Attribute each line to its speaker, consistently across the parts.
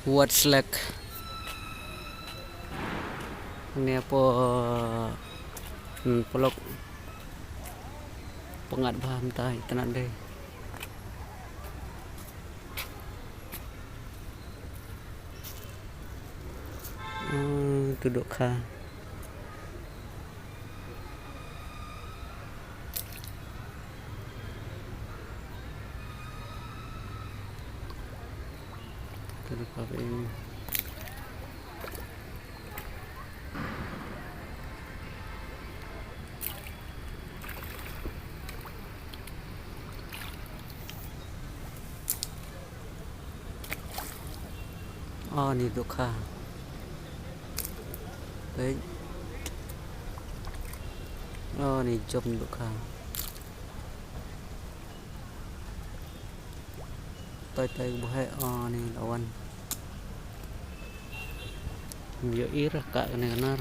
Speaker 1: What slack ini apa pelok pengat bantai tenan deh. Duduk kah duduk apa ini. Oh ni duduk kah baik. Oh ni job duduk kah tay buhay. Oh ni lawan yo ira kak ini kenar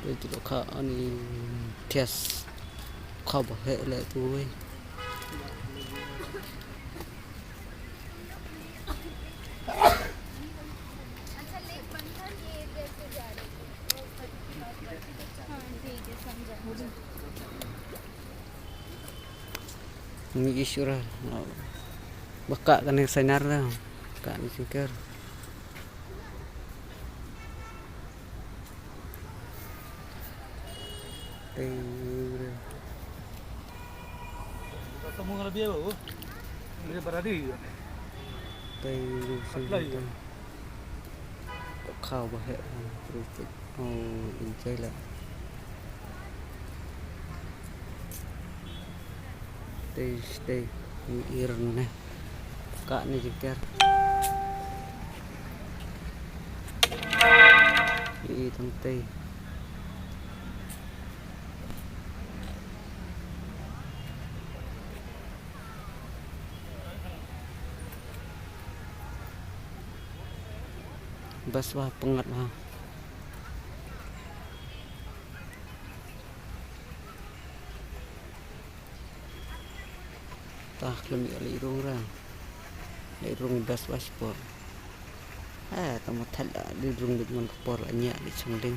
Speaker 1: itu kak ini tes kau buhay lại tôi. Ini isyurah baka kan yang senar lah kan sikir
Speaker 2: Ketemu dengan lebih apa? Lebih beradi.
Speaker 1: kau bahaya terus injai lah stay irun nih kak nih jikir ini tante bas wah pengat wah tah kami lirung ra lirung das waspor tamat thala lirung dengan kepor anya di sanding